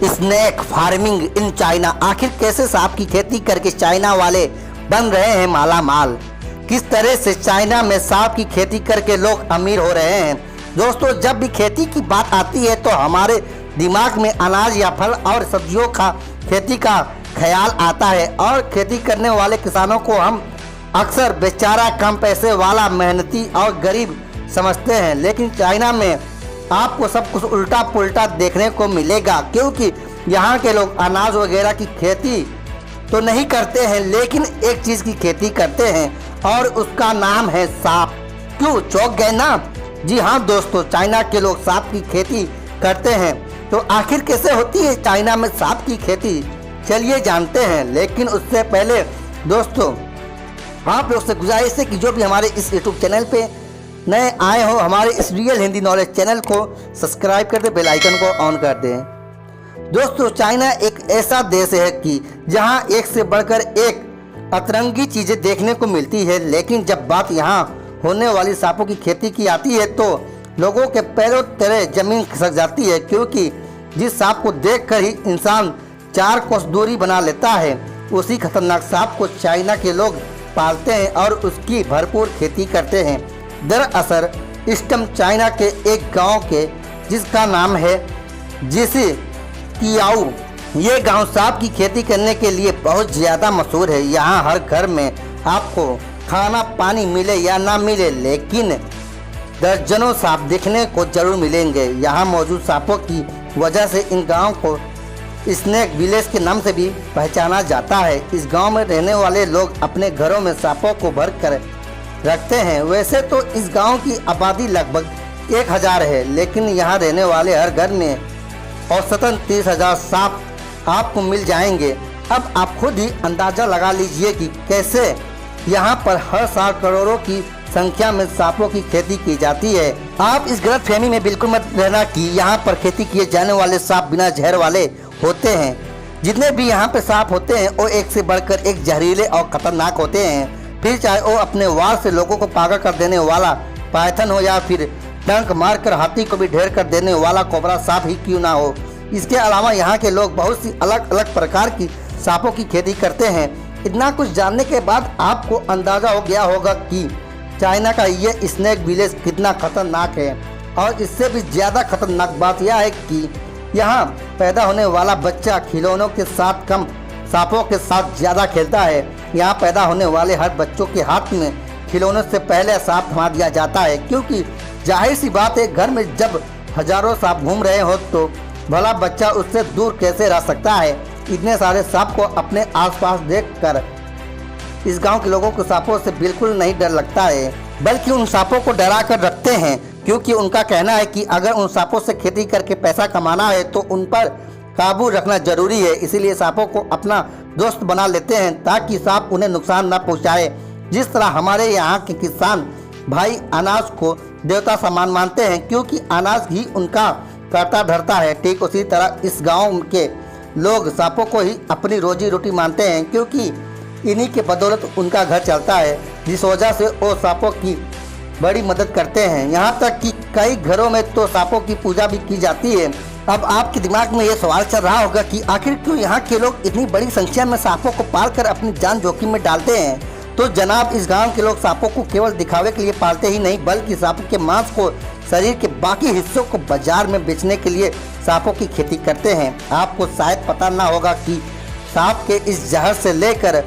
Snake farming in China. आखिर कैसे सांप की खेती करके चाइना वाले बन रहे हैं माला माल। किस तरह से चाइना में सांप की खेती करके लोग अमीर हो रहे हैं। दोस्तों, जब भी खेती की बात आती है तो हमारे दिमाग में अनाज या फल और सब्जियों का खेती का ख्याल आता है और खेती करने वाले किसानों को हम अक्सर बेचारा कम पैसे वाला मेहनती और गरीब समझते हैं। लेकिन चाइना में आपको सब कुछ उल्टा पुल्टा देखने को मिलेगा, क्योंकि यहाँ के लोग अनाज वगैरह की खेती तो नहीं करते हैं, लेकिन एक चीज़ की खेती करते हैं और उसका नाम है सांप। क्यों चौंक गए ना? जी हाँ दोस्तों, चाइना के लोग सांप की खेती करते हैं। तो आखिर कैसे होती है चाइना में सांप की खेती, चलिए जानते हैं। लेकिन उससे पहले दोस्तों, आप लोग से गुजारिश है कि जो भी हमारे इस यूट्यूब चैनल पे नए आए हो, हमारे इस रियल हिंदी नॉलेज चैनल को सब्सक्राइब कर दे, बेल आइकन को ऑन कर दें। दोस्तों, चाइना एक ऐसा देश है कि जहां एक से बढ़कर एक अतरंगी चीज़ें देखने को मिलती है। लेकिन जब बात यहां होने वाली सांपों की खेती की आती है तो लोगों के पैरों तले जमीन खिसक जाती है, क्योंकि जिस सांप को देखकर ही इंसान 4 कोस दूरी बना लेता है, उसी खतरनाक सांप को चाइना के लोग पालते हैं और उसकी भरपूर खेती करते हैं। दरअसल इस्टम चाइना के एक गांव के जिसका नाम है जिसी कियाऊ। ये गांव सांप की खेती करने के लिए बहुत ज़्यादा मशहूर है। यहाँ हर घर में आपको खाना पानी मिले या ना मिले, लेकिन दर्जनों सांप देखने को जरूर मिलेंगे। यहाँ मौजूद सांपों की वजह से इन गाँव को स्नेक विलेज के नाम से भी पहचाना जाता है। इस गांव में रहने वाले लोग अपने घरों में सांपों को भर कर रखते हैं। वैसे तो इस गांव की आबादी लगभग 1000 है, लेकिन यहाँ रहने वाले हर घर में औसतन 30,000 सांप आपको मिल जाएंगे। अब आप खुद ही अंदाज़ा लगा लीजिए कि कैसे यहाँ पर हर साल करोड़ों की संख्या में सांपों की खेती की जाती है। आप इस गलतफहमी में बिल्कुल मत रहना कि यहाँ पर खेती किए जाने वाले सांप बिना जहर वाले होते हैं। जितने भी यहाँ पे सांप होते हैं वो एक से बढ़कर एक जहरीले और खतरनाक होते हैं। फिर चाहे वो अपने वार से लोगों को पागल कर देने वाला पायथन हो या फिर डंक मारकर हाथी को भी ढेर कर देने वाला कोबरा सांप ही क्यों ना हो। इसके अलावा यहाँ के लोग बहुत सी अलग अलग प्रकार की सांपों की खेती करते हैं। इतना कुछ जानने के बाद आपको अंदाज़ा हो गया होगा कि चाइना का ये स्नेक विलेज कितना खतरनाक है। और इससे भी ज़्यादा खतरनाक बात यह है कि यहाँ पैदा होने वाला बच्चा खिलौनों के साथ कम सांपों के साथ ज़्यादा खेलता है। यहाँ पैदा होने वाले हर बच्चों के हाथ में खिलौनों से पहले सांप थमा दिया जाता है, क्योंकि जाहिर सी बात है, घर में जब हजारों सांप घूम रहे हो तो भला बच्चा उससे दूर कैसे रह सकता है। इतने सारे सांप को अपने आसपास देखकर इस गांव के लोगों को सांपों से बिल्कुल नहीं डर लगता है, बल्कि उन सांपों को डरा कर रखते हैं, क्योंकि उनका कहना है कि अगर उन सांपों से खेती करके पैसा कमाना है तो उन पर काबू रखना जरूरी है। इसीलिए सांपों को अपना दोस्त बना लेते हैं ताकि सांप उन्हें नुकसान न पहुंचाए। जिस तरह हमारे यहाँ के किसान भाई अनाज को देवता समान मानते हैं, क्योंकि अनाज ही उनका करता धरता है, ठीक उसी तरह इस गांव के लोग सांपों को ही अपनी रोजी रोटी मानते हैं, क्योंकि इन्हीं के बदौलत उनका घर चलता है। जिस वजह से वो सांपों की बड़ी मदद करते हैं। यहाँ तक कि कई घरों में तो सांपों की पूजा भी की जाती है। अब आपके दिमाग में ये सवाल चल रहा होगा कि आखिर क्यों यहाँ के लोग इतनी बड़ी संख्या में सांपों को पालकर अपनी जान जोखिम में डालते हैं। तो जनाब, इस गांव के लोग सांपों को केवल दिखावे के लिए पालते ही नहीं, बल्कि सांपों के मांस को शरीर के बाकी हिस्सों को बाजार में बेचने के लिए सांपों की खेती करते हैं। आपको शायद पता ना होगा कि सांप के इस जहर से लेकर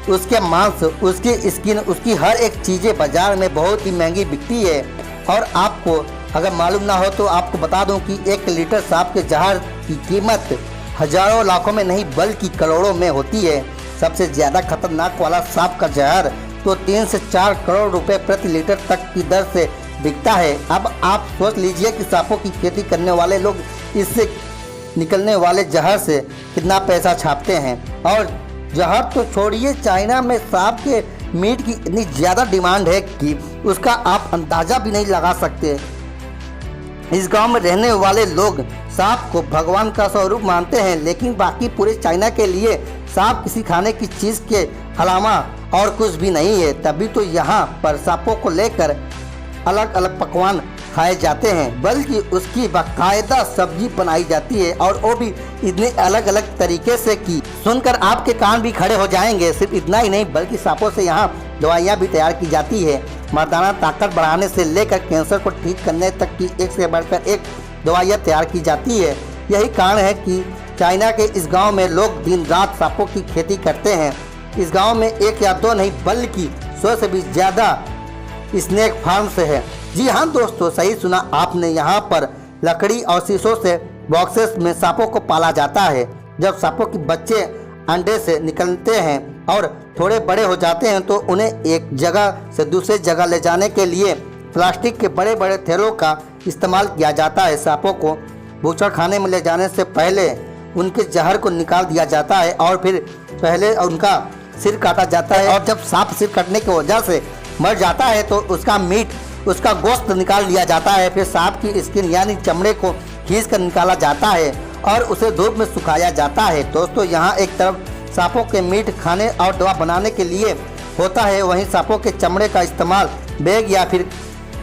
उसके मांस, उसकी स्किन, उसकी हर एक चीज़ें बाजार में बहुत ही महंगी बिकती है। और आपको अगर मालूम ना हो तो आपको बता दूं कि 1 लीटर सांप के जहर की कीमत हजारों लाखों में नहीं बल्कि करोड़ों में होती है। सबसे ज़्यादा खतरनाक वाला सांप का जहर तो 3 से 4 करोड़ रुपए प्रति लीटर तक की दर से बिकता है। अब आप सोच लीजिए कि सांपों की खेती करने वाले लोग इससे निकलने वाले जहर से कितना पैसा छापते हैं। और जहर तो छोड़िए, चाइना में सांप के मीट की इतनी ज़्यादा डिमांड है कि उसका आप अंदाज़ा भी नहीं लगा सकते। इस गांव में रहने वाले लोग सांप को भगवान का स्वरूप मानते हैं, लेकिन बाकी पूरे चाइना के लिए सांप किसी खाने की चीज़ के अलावा और कुछ भी नहीं है। तभी तो यहाँ पर सांपों को लेकर अलग अलग पकवान खाए जाते हैं, बल्कि उसकी बाकायदा सब्जी बनाई जाती है, और वो भी इतने अलग अलग तरीके से कि सुनकर आपके कान भी खड़े हो जाएंगे। सिर्फ इतना ही नहीं, बल्कि सांपों से यहाँ दवाइयाँ भी तैयार की जाती है। मर्दाना ताकत बढ़ाने से लेकर कैंसर को ठीक करने तक की एक से बढ़कर एक दवाइयाँ तैयार की जाती है। यही कारण है कि चाइना के इस गाँव में लोग दिन रात सांपों की खेती करते हैं। इस गाँव में एक या दो नहीं, बल्कि 100 से भी ज़्यादा स्नेक फार्म्स है। जी हाँ दोस्तों, सही सुना आपने। यहाँ पर लकड़ी और शीशों से बॉक्सेस में सांपों को पाला जाता है। जब सांपों के बच्चे अंडे से निकलते हैं और थोड़े बड़े हो जाते हैं तो उन्हें एक जगह से दूसरे जगह ले जाने के लिए प्लास्टिक के बड़े बड़े थैलों का इस्तेमाल किया जाता है। सांपों को बूचड़ खाने में ले जाने से पहले उनके जहर को निकाल दिया जाता है और फिर पहले उनका सिर काटा जाता है, और जब सांप सिर कटने की वजह से मर जाता है तो उसका मीट, उसका गोश्त निकाल लिया जाता है। फिर सांप की स्किन यानी चमड़े को खींच कर निकाला जाता है और उसे धूप में सुखाया जाता है। दोस्तों, यहाँ एक तरफ सांपों के मीट खाने और दवा बनाने के लिए होता है, वहीं सांपों के चमड़े का इस्तेमाल बैग या फिर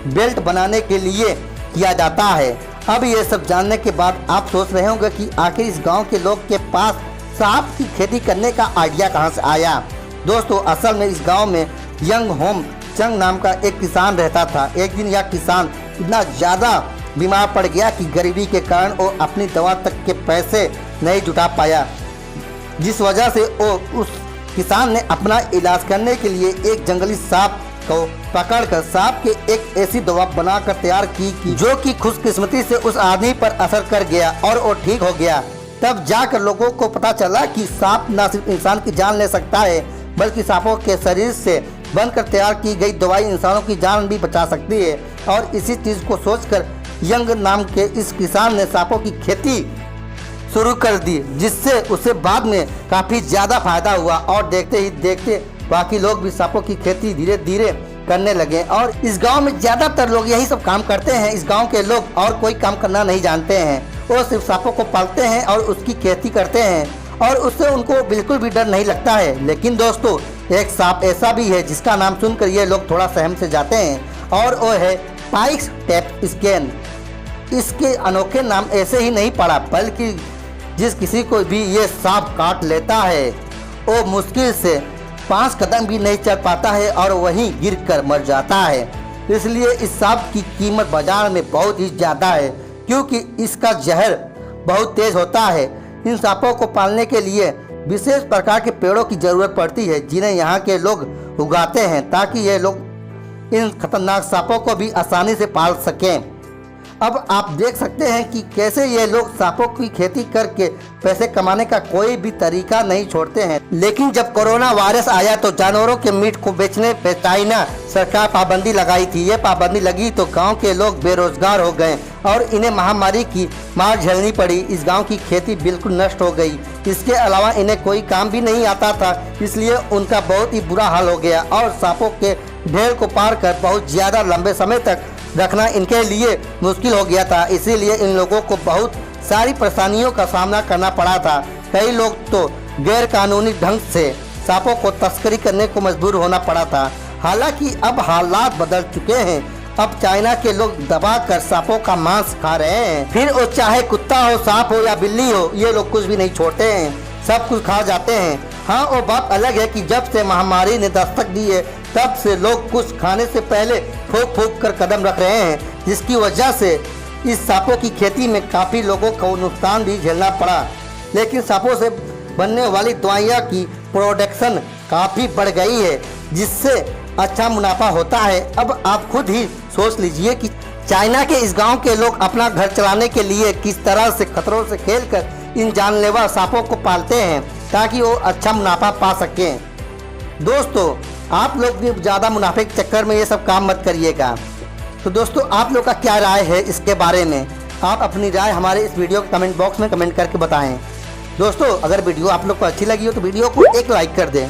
बेल्ट बनाने के लिए किया जाता है। अब ये सब जानने के बाद आप सोच रहे होंगे कि आखिर इस गाँव के लोग के पास सांप की खेती करने का आइडिया कहाँ से आया। दोस्तों, असल में इस गाँव में यंग होम चंग नाम का एक किसान रहता था। एक दिन यह किसान इतना ज़्यादा बीमार पड़ गया कि गरीबी के कारण वो अपनी दवा तक के पैसे नहीं जुटा पाया, जिस वजह से वो उस किसान ने अपना इलाज करने के लिए एक जंगली सांप को पकड़कर सांप के एक ऐसी दवा बनाकर तैयार की जो कि खुशकिस्मती से उस आदमी पर असर कर गया और वो ठीक हो गया। तब जाकर लोगों को पता चला कि सांप न सिर्फ इंसान की जान ले सकता है, बल्कि सांपों के शरीर से बनकर तैयार की गई दवाई इंसानों की जान भी बचा सकती है। और इसी चीज़ को सोचकर यंग नाम के इस किसान ने सांपों की खेती शुरू कर दी, जिससे उसे बाद में काफ़ी ज़्यादा फायदा हुआ, और देखते ही देखते बाकी लोग भी सांपों की खेती धीरे धीरे करने लगे। और इस गांव में ज़्यादातर लोग यही सब काम करते हैं। इस गांव के लोग और कोई काम करना नहीं जानते हैं, वो सिर्फ सांपों को पालते हैं और उसकी खेती करते हैं, और उससे उनको बिल्कुल भी डर नहीं लगता है। लेकिन दोस्तों, एक सांप ऐसा भी है जिसका नाम सुनकर ये लोग थोड़ा सहम से जाते हैं, और वो है पाइक्स टेप स्केन। इसके अनोखे नाम ऐसे ही नहीं पड़ा, बल्कि जिस किसी को भी ये सांप काट लेता है वो मुश्किल से 5 कदम भी नहीं चल पाता है और वहीं गिरकर मर जाता है। इसलिए इस सांप की कीमत बाजार में बहुत ही ज़्यादा है, क्योंकि इसका जहर बहुत तेज होता है। इन सांपों को पालने के लिए विशेष प्रकार के पेड़ों की ज़रूरत पड़ती है, जिन्हें यहाँ के लोग उगाते हैं, ताकि ये लोग इन खतरनाक सांपों को भी आसानी से पाल सकें। अब आप देख सकते हैं कि कैसे ये लोग सांपों की खेती करके पैसे कमाने का कोई भी तरीका नहीं छोड़ते हैं। लेकिन जब कोरोना वायरस आया तो जानवरों के मीट को बेचने पर चाइना सरकार पाबंदी लगाई थी। ये पाबंदी लगी तो गांव के लोग बेरोजगार हो गए और इन्हें महामारी की मार झेलनी पड़ी। इस गांव की खेती बिल्कुल नष्ट हो गई। इसके अलावा इन्हें कोई काम भी नहीं आता था, इसलिए उनका बहुत ही बुरा हाल हो गया और सांपों के ढेर को पार कर बहुत ज़्यादा लंबे समय तक रखना इनके लिए मुश्किल हो गया था। इसीलिए इन लोगों को बहुत सारी परेशानियों का सामना करना पड़ा था। कई लोग तो गैर कानूनी ढंग से सांपों को तस्करी करने को मजबूर होना पड़ा था। हालांकि अब हालात बदल चुके हैं। अब चाइना के लोग दबाकर सांपों का मांस खा रहे हैं। फिर वो चाहे कुत्ता हो, सांप हो या बिल्ली हो, ये लोग कुछ भी नहीं छोड़ते हैं, सब कुछ खा जाते हैं। हाँ, वो बात अलग है कि जब से महामारी ने दस्तक दी है तब से लोग कुछ खाने से पहले फूंक फूंक कर कदम रख रहे हैं, जिसकी वजह से इस सांपों की खेती में काफ़ी लोगों को नुकसान भी झेलना पड़ा। लेकिन सांपों से बनने वाली दवाइयाँ की प्रोडक्शन काफ़ी बढ़ गई है, जिससे अच्छा मुनाफा होता है। अब आप खुद ही सोच लीजिए कि चाइना के इस गांव के लोग अपना घर चलाने के लिए किस तरह से खतरों से खेलकर इन जानलेवा सांपों को पालते हैं, ताकि वो अच्छा मुनाफा पा सकें। दोस्तों, आप लोग भी ज़्यादा मुनाफे के चक्कर में ये सब काम मत करिएगा। तो दोस्तों, आप लोग का क्या राय है इसके बारे में? आप अपनी राय हमारे इस वीडियो के कमेंट बॉक्स में कमेंट करके बताएं। दोस्तों, अगर वीडियो आप लोग को अच्छी लगी हो तो वीडियो को एक लाइक कर दें।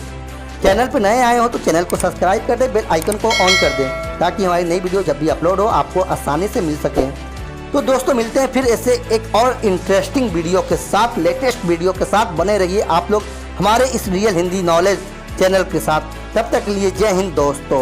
चैनल पर नए आए हो तो चैनल को सब्सक्राइब कर दें, बेल आइकन को ऑन कर दें, ताकि हमारी नई वीडियो जब भी अपलोड हो आपको आसानी से मिल सके। तो दोस्तों, मिलते हैं फिर ऐसे एक और इंटरेस्टिंग वीडियो के साथ, लेटेस्ट वीडियो के साथ। बने रहिए आप लोग हमारे इस रियल हिंदी नॉलेज चैनल के साथ। तब तक के लिए जय हिंद दोस्तों।